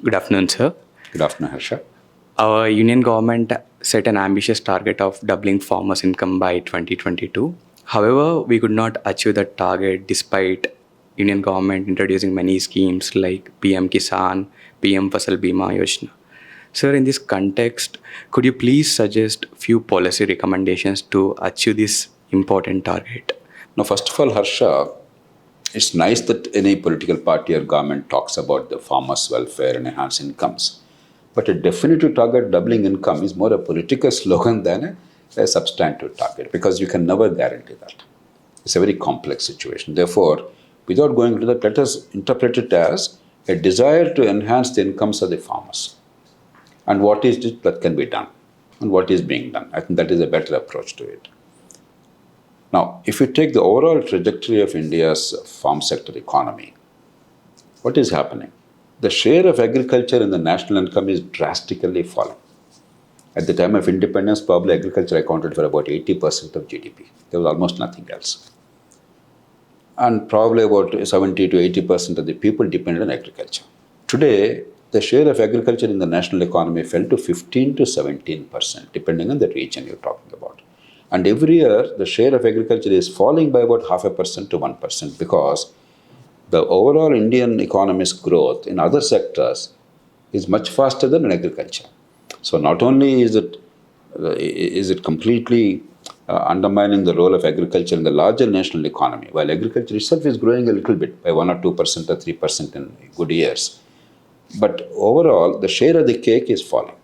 Good afternoon, sir. Good afternoon, Harsha. Our union government set an ambitious target of doubling farmers' income by 2022. However, we could not achieve that target despite union government introducing many schemes like PM Kisan, PM Fasal Bima Yojana. Sir, in this context, could you please suggest few policy recommendations to achieve this important target? Now, first of all, Harsha, it's nice that any political party or government talks about the farmers' welfare and enhance incomes. But a definitive target doubling income is more a political slogan than a substantive target, because you can never guarantee that. It's a very complex situation. Therefore, without going into that, let us interpret it as a desire to enhance the incomes of the farmers. And what is it that can be done? And what is being done? I think that is a better approach to it. Now, if you take the overall trajectory of India's farm sector economy, what is happening? The share of agriculture in the national income is drastically falling. At the time of independence, probably agriculture accounted for about 80% of GDP. There was almost nothing else. And probably about 70 to 80% of the people depended on agriculture. Today, the share of agriculture in the national economy fell to 15 to 17%, depending on the region you're talking about. And every year, the share of agriculture is falling by about 0.5% to 1%, because the overall Indian economy's growth in other sectors is much faster than in agriculture. So not only is it completely undermining the role of agriculture in the larger national economy, while agriculture itself is growing a little bit by 1 or 2% or 3% in good years. But overall, the share of the cake is falling.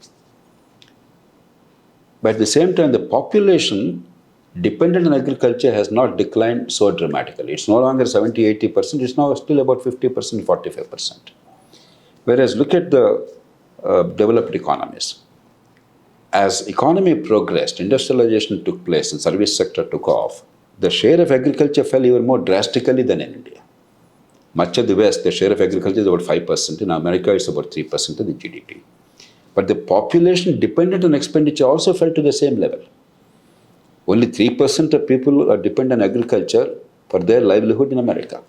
But at the same time, the population dependent on agriculture has not declined so dramatically. It's no longer 70-80%, it's now still about 50%, 45%. Whereas look at the developed economies. As economy progressed, industrialization took place and service sector took off, the share of agriculture fell even more drastically than in India. Much of the West, the share of agriculture is about 5%. In America, it's about 3% of the GDP. But the population dependent on expenditure also fell to the same level. Only 3% of people are dependent on agriculture for their livelihood in America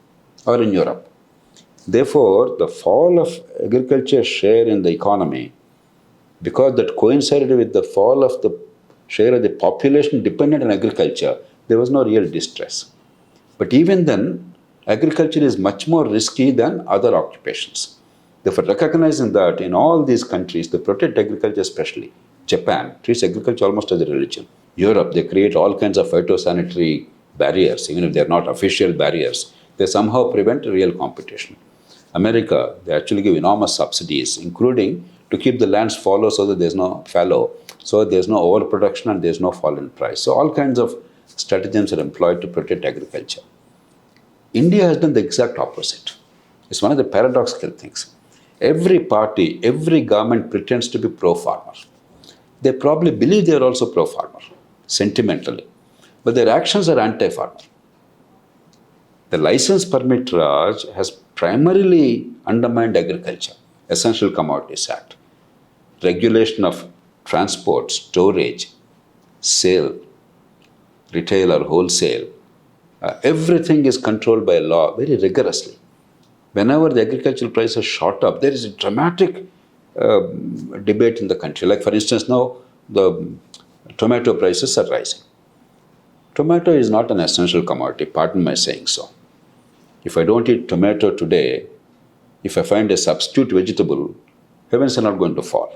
or in Europe. Therefore, the fall of agriculture's share in the economy, because that coincided with the fall of the share of the population dependent on agriculture, there was no real distress. But even then, agriculture is much more risky than other occupations. Therefore, recognizing that in all these countries, they protect agriculture especially. Japan treats agriculture almost as a religion. Europe, they create all kinds of phytosanitary barriers, even if they're not official barriers. They somehow prevent real competition. America, they actually give enormous subsidies, including to keep the lands fallow so that there's no fallow, so there's no overproduction and there's no fall in price. So all kinds of stratagems are employed to protect agriculture. India has done the exact opposite. It's one of the paradoxical things. Every party, every government pretends to be pro-farmer. They probably believe they are also pro-farmer, sentimentally. But their actions are anti-farmer. The license permit Raj has primarily undermined agriculture, Essential Commodities Act, regulation of transport, storage, sale, retail or wholesale. Everything is controlled by law very rigorously. Whenever the agricultural prices shot up, there is a dramatic debate in the country. Like, for instance, now the tomato prices are rising. Tomato is not an essential commodity, pardon my saying so. If I don't eat tomato today, if I find a substitute vegetable, heavens are not going to fall.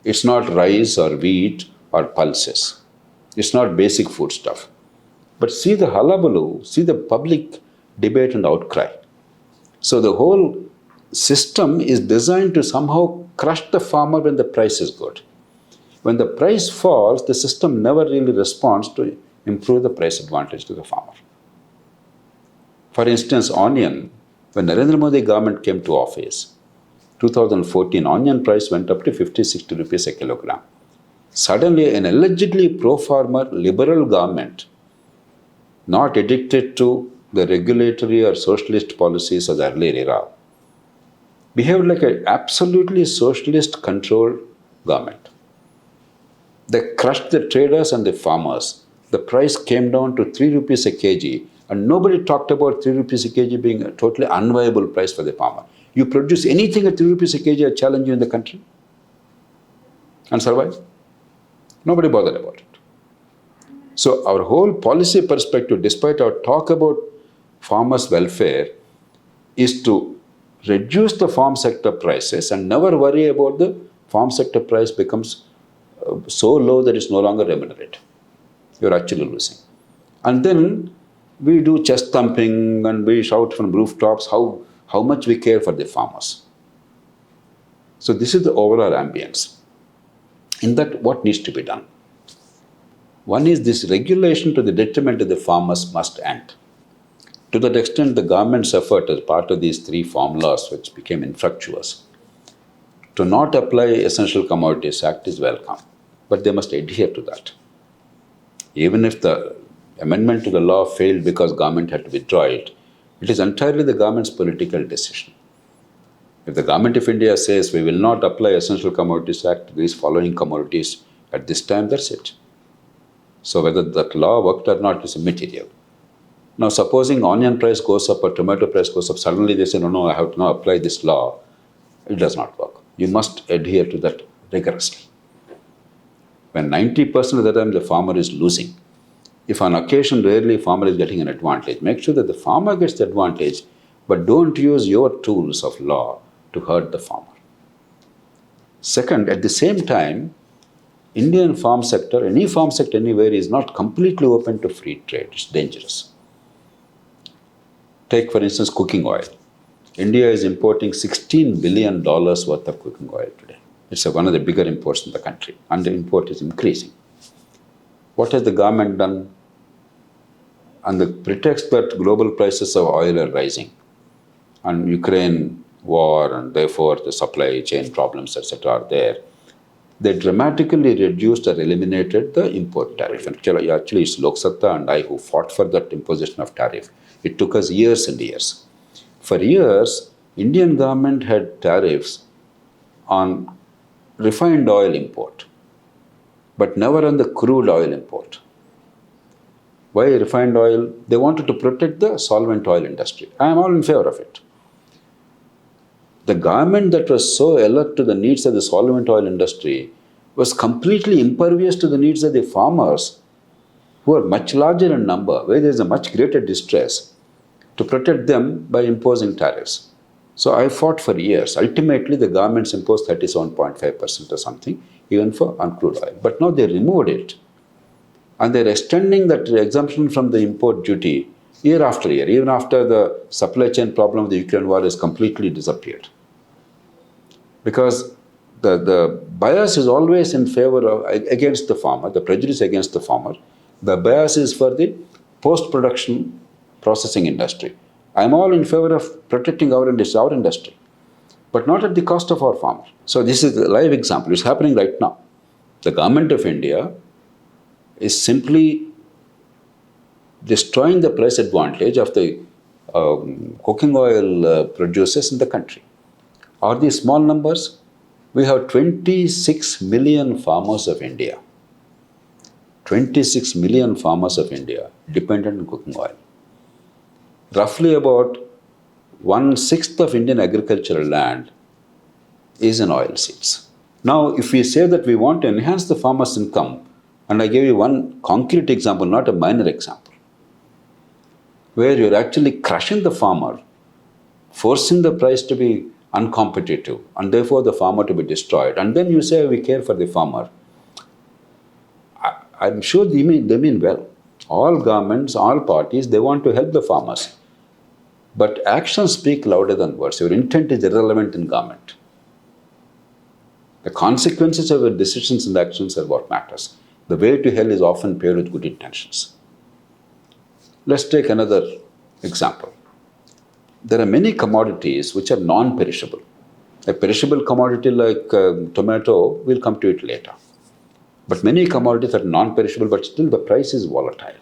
It's not rice or wheat or pulses. It's not basic food stuff. But see the hullabaloo, see the public debate and outcry. So the whole system is designed to somehow crush the farmer when the price is good. When the price falls, the system never really responds to improve the price advantage to the farmer. For instance, onion, when Narendra Modi government came to office, 2014, onion price went up to 50-60 rupees a kilogram. Suddenly, an allegedly pro-farmer liberal government, not addicted to the regulatory or socialist policies of the earlier era, behaved like an absolutely socialist controlled government. They crushed the traders and the farmers. The price came down to 3 rupees a kg, and nobody talked about 3 rupees a kg being a totally unviable price for the farmer. You produce anything at 3 rupees a kg, I challenge you in the country and survive. Nobody bothered about it. So our whole policy perspective, despite our talk about farmers' welfare, is to reduce the farm sector prices and never worry about the farm sector price becomes so low that it's no longer remunerative. You're actually losing. And then we do chest thumping and we shout from rooftops how much we care for the farmers. So this is the overall ambience. In that, what needs to be done? One is this regulation to the detriment of the farmers must end. To that extent, the government's effort as part of these 3 farm laws, which became infructuous, to not apply Essential Commodities Act is welcome, but they must adhere to that. Even if the amendment to the law failed because government had to withdraw it, it is entirely the government's political decision. If the government of India says we will not apply Essential Commodities Act to these following commodities at this time, that's it. So whether that law worked or not is immaterial. Now supposing onion price goes up or tomato price goes up, suddenly they say, no, I have to now apply this law. It does not work. You must adhere to that rigorously. When 90% of the time the farmer is losing, if on occasion rarely farmer is getting an advantage, make sure that the farmer gets the advantage, but don't use your tools of law to hurt the farmer. Second, at the same time, Indian farm sector, any farm sector anywhere, is not completely open to free trade. It's dangerous. Take, for instance, cooking oil. India is importing $16 billion worth of cooking oil today. It's one of the bigger imports in the country, and the import is increasing. What has the government done? On the pretext that global prices of oil are rising, and Ukraine war, and therefore the supply chain problems, etc., are there, they dramatically reduced or eliminated the import tariff. And actually, it's Lok Satta and I who fought for that imposition of tariff. It took us years and years. For years, Indian government had tariffs on refined oil import, but never on the crude oil import. Why refined oil? They wanted to protect the solvent oil industry. I am all in favor of it. The government that was so alert to the needs of the solvent oil industry was completely impervious to the needs of the farmers, who are much larger in number, where there is a much greater distress, to protect them by imposing tariffs. So I fought for years. Ultimately, the governments imposed 37.5% or something, even for crude oil. But now they removed it. And they're extending that exemption from the import duty year after year, even after the supply chain problem of the Ukraine war has completely disappeared. Because the bias is always in favor of, against the farmer, the prejudice against the farmer. The bias is for the post-production processing industry. I'm all in favor of protecting our industry, but not at the cost of our farmer. So this is a live example. It's happening right now. The government of India is simply destroying the price advantage of the cooking oil producers in the country. Are these small numbers? We have 26 million farmers of India. 26 million farmers of India dependent on cooking oil. Roughly about 1/6 of Indian agricultural land is in oil seeds. Now, if we say that we want to enhance the farmer's income, and I gave you one concrete example, not a minor example, where you're actually crushing the farmer, forcing the price to be uncompetitive, and therefore the farmer to be destroyed, and then you say we care for the farmer. I'm sure they mean well. All governments, all parties, they want to help the farmers. But actions speak louder than words. Your intent is irrelevant in government. The consequences of your decisions and actions are what matters. The way to hell is often paved with good intentions. Let's take another example. There are many commodities which are non-perishable. A perishable commodity like tomato, we'll come to it later. But many commodities are non-perishable, but still the price is volatile.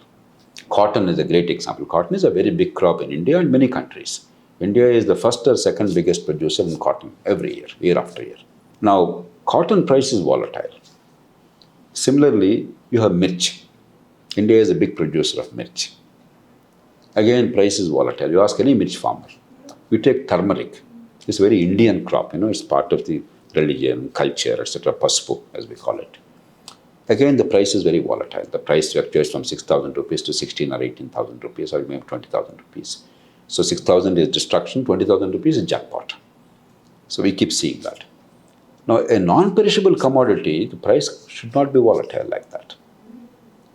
Cotton is a great example. Cotton is a very big crop in India and many countries. India is the first or second biggest producer in cotton every year, year after year. Now, cotton price is volatile. Similarly, you have mirch. India is a big producer of mirch. Again, price is volatile. You ask any mirch farmer. You take turmeric. It's a very Indian crop, it's part of the religion, culture, etc., paspu, as we call it. Again, the price is very volatile. The price fluctuates from 6,000 rupees to 16 or 18,000 rupees, or maybe 20,000 rupees. So 6,000 is destruction, 20,000 rupees is jackpot. So we keep seeing that. Now, a non-perishable commodity, the price should not be volatile like that.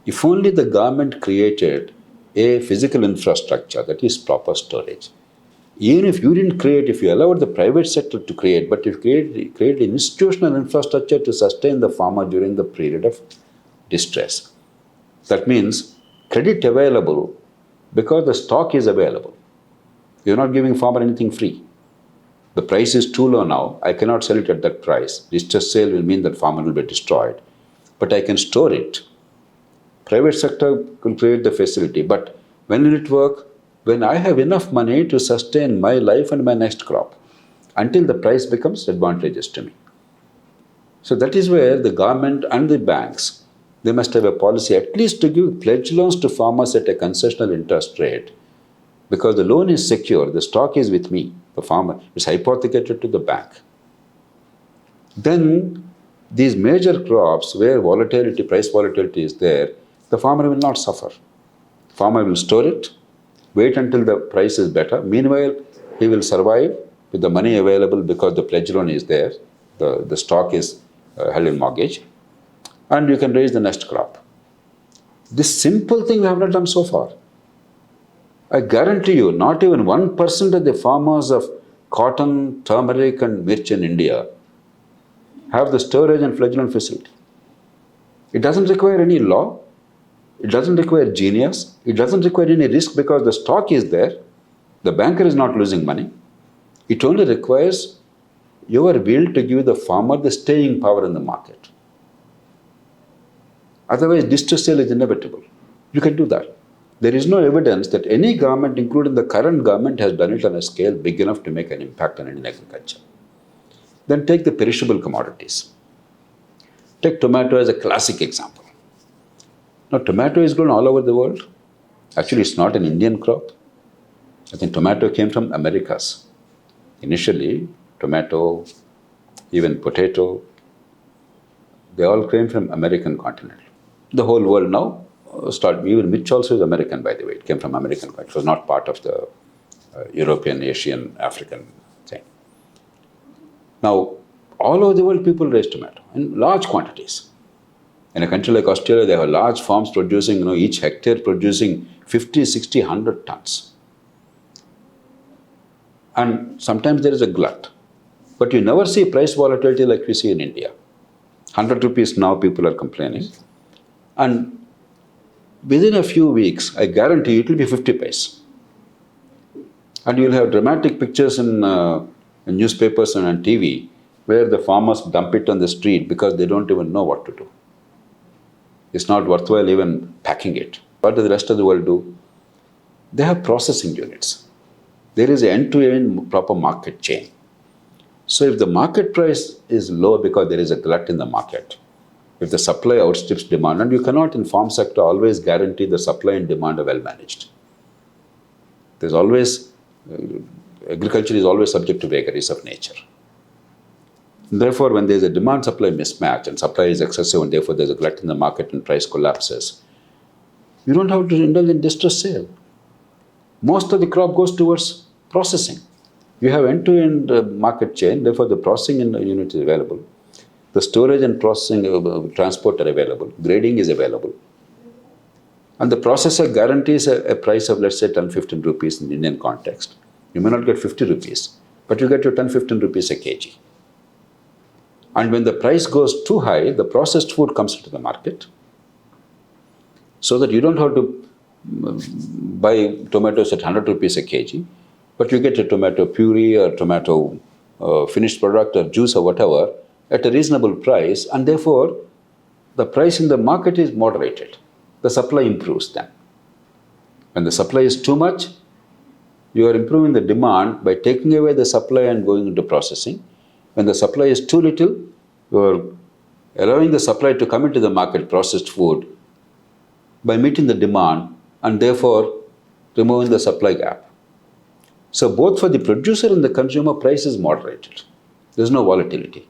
If only the government created a physical infrastructure, that is proper storage. Even if you didn't create, if you allowed the private sector to create, but if you create an institutional infrastructure to sustain the farmer during the period of distress. That means credit available because the stock is available. You're not giving farmer anything free. The price is too low now, I cannot sell it at that price. Distress sale will mean that farmer will be destroyed. But I can store it. Private sector will create the facility, but when will it work? When I have enough money to sustain my life and my next crop, until the price becomes advantageous to me. So that is where the government and the banks, they must have a policy at least to give pledge loans to farmers at a concessional interest rate, because the loan is secure, the stock is with me, the farmer is hypothecated to the bank. Then these major crops where volatility, price volatility is there, the farmer will not suffer. Farmer will store it, wait until the price is better. Meanwhile, he will survive with the money available because the pledge loan is there, the stock is held in mortgage, and you can raise the next crop. This simple thing we have not done so far. I guarantee you, not even 1% of the farmers of cotton, turmeric, and mirch in India have the storage and pledge loan facility. It doesn't require any law. It doesn't require genius. It doesn't require any risk because the stock is there. The banker is not losing money. It only requires your will to give the farmer the staying power in the market. Otherwise, distress sale is inevitable. You can do that. There is no evidence that any government, including the current government, has done it on a scale big enough to make an impact on Indian agriculture. Then take the perishable commodities. Take tomato as a classic example. Now, tomato is grown all over the world. Actually, it's not an Indian crop. I think tomato came from Americas. Initially, tomato, even potato, they all came from American continent. The whole world now even mirch also is American, by the way. It came from American continent. It was not part of the European, Asian, African thing. Now, all over the world, people raise tomato in large quantities. In a country like Australia, they have large farms producing, each hectare producing 50, 60, 100 tons. And sometimes there is a glut. But you never see price volatility like we see in India. 100 rupees now people are complaining. And within a few weeks, I guarantee it will be 50 paise. And you'll have dramatic pictures in newspapers and on TV where the farmers dump it on the street because they don't even know what to do. It's not worthwhile even packing it. What does the rest of the world do? They have processing units. There is an end-to-end proper market chain. So if the market price is low because there is a glut in the market, if the supply outstrips demand, and you cannot in farm sector always guarantee the supply and demand are well managed. There's always, agriculture is always subject to vagaries of nature. Therefore, when there's a demand-supply mismatch and supply is excessive and therefore there's a glut in the market and price collapses, you don't have to indulge in distress sale. Most of the crop goes towards processing. You have end-to-end market chain, therefore the processing unit is available. The storage and processing transport are available. Grading is available. And the processor guarantees a price of, let's say, 10, 15 rupees in the Indian context. You may not get 50 rupees, but you get your 10, 15 rupees a kg. And when the price goes too high, the processed food comes into the market so that you don't have to buy tomatoes at 100 rupees a kg, but you get a tomato puree or tomato finished product or juice or whatever at a reasonable price, and therefore the price in the market is moderated. The supply improves then. When the supply is too much, you are improving the demand by taking away the supply and going into processing. When the supply is too little, you are allowing the supply to come into the market, processed food, by meeting the demand and therefore removing the supply gap. So both for the producer and the consumer, price is moderated. There's no volatility.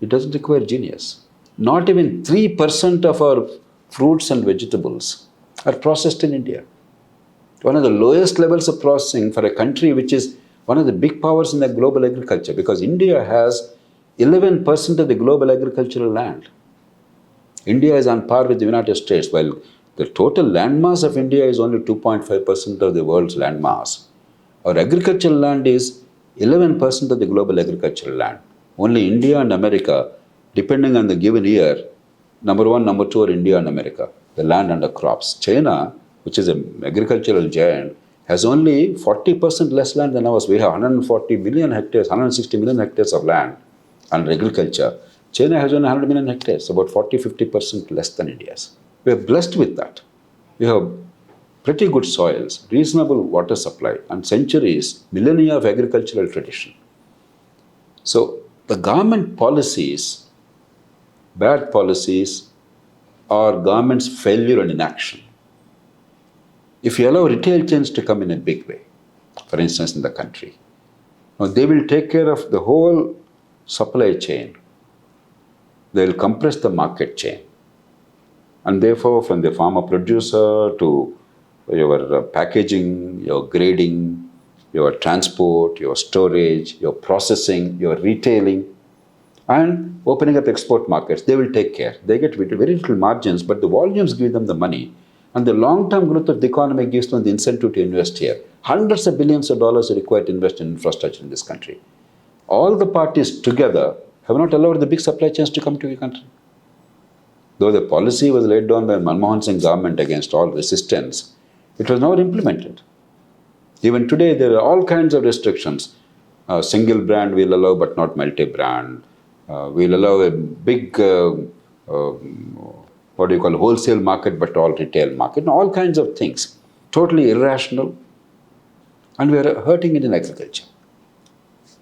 It doesn't require genius. Not even 3% of our fruits and vegetables are processed in India. One of the lowest levels of processing for a country which is one of the big powers in the global agriculture, because India has 11% of the global agricultural land. India is on par with the United States, while the total landmass of India is only 2.5% of the world's landmass. Our agricultural land is 11% of the global agricultural land. Only India and America, depending on the given year, number one, number two are India and America, the land and the crops. China, which is an agricultural giant, has only 40% less land than ours. We have 140 million hectares, 160 million hectares of land under agriculture. China has only 100 million hectares, about 40-50% less than India's. We are blessed with that. We have pretty good soils, reasonable water supply, and centuries, millennia of agricultural tradition. So the government policies, bad policies, are government's failure and inaction. If you allow retail chains to come in a big way, for instance in the country, now they will take care of the whole supply chain. They will compress the market chain. And therefore, from the farmer producer to your packaging, your grading, your transport, your storage, your processing, your retailing, and opening up export markets, they will take care. They get very little margins, but the volumes give them the money. And the long-term growth of the economy gives them the incentive to invest here. Hundreds of billions of dollars are required to invest in infrastructure in this country. All the parties together have not allowed the big supply chains to come to the country. Though the policy was laid down by Manmohan Singh government against all resistance, it was never implemented. Even today, there are all kinds of restrictions. Single brand we'll allow, but not multi-brand. We'll allow a big, wholesale market, but all retail market. And all kinds of things. Totally irrational. And we are hurting Indian agriculture.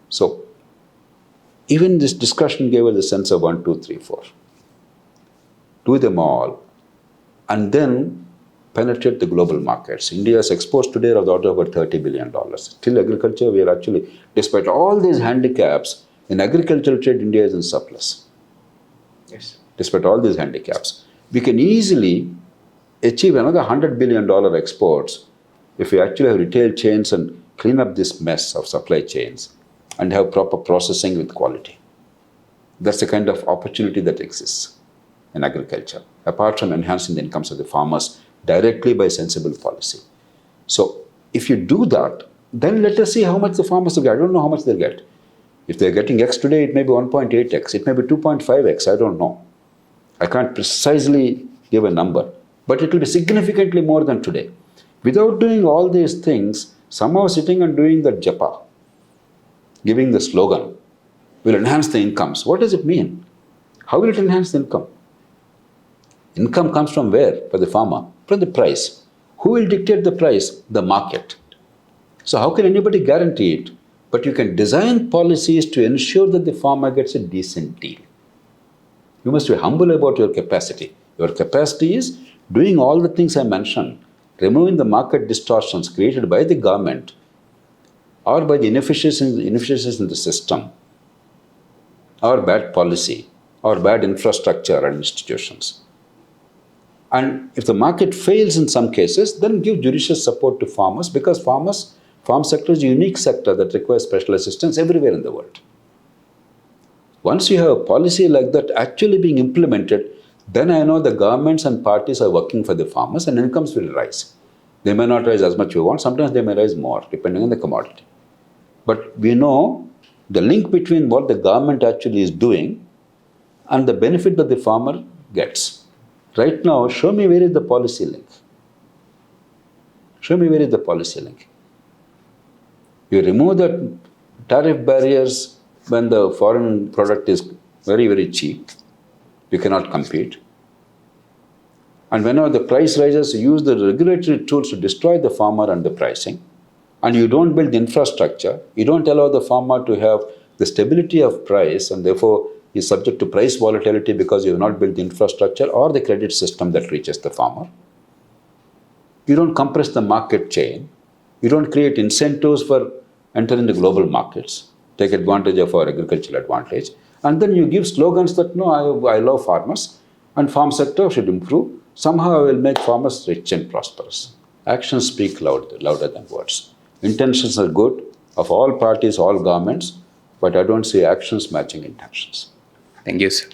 So, even this discussion gave us a sense of 1, 2, 3, 4. Do them all, and then penetrate the global markets. India's exports today are of the order of about $30 billion. Still agriculture, we are actually, despite all these handicaps, in agricultural trade, India is in surplus. Yes. Despite all these handicaps. We can easily achieve another $100 billion exports if we actually have retail chains and clean up this mess of supply chains and have proper processing with quality. That's the kind of opportunity that exists in agriculture, apart from enhancing the incomes of the farmers directly by sensible policy. So if you do that, then let us see how much the farmers will get. I don't know how much they'll get. If they're getting X today, it may be 1.8X, it may be 2.5X, I don't know. I can't precisely give a number, but it will be significantly more than today. Without doing all these things, somehow sitting and doing the japa, giving the slogan, will enhance the incomes. What does it mean? How will it enhance the income? Income comes from where for the farmer? From the price. Who will dictate the price? The market. So how can anybody guarantee it? But you can design policies to ensure that the farmer gets a decent deal. You must be humble about your capacity. Your capacity is doing all the things I mentioned, removing the market distortions created by the government or by the inefficiencies in the system, or bad policy, or bad infrastructure and institutions. And if the market fails in some cases, then give judicious support to farmers, because farm sector is a unique sector that requires special assistance everywhere in the world. Once you have a policy like that actually being implemented, then I know the governments and parties are working for the farmers and incomes will rise. They may not rise as much we want, sometimes they may rise more, depending on the commodity. But we know the link between what the government actually is doing and the benefit that the farmer gets. Right now, show me where is the policy link. Show me where is the policy link. You remove the tariff barriers when the foreign product is very, very cheap. You cannot compete. And whenever the price rises, you use the regulatory tools to destroy the farmer and the pricing. And you don't build the infrastructure. You don't allow the farmer to have the stability of price, and therefore is subject to price volatility because you have not built the infrastructure or the credit system that reaches the farmer. You don't compress the market chain. You don't create incentives for entering the global markets, take advantage of our agricultural advantage, and then you give slogans that, no, I love farmers and farm sector should improve. Somehow I will make farmers rich and prosperous. Actions speak louder than words. Intentions are good of all parties, all governments, but I don't see actions matching intentions. Thank you, sir.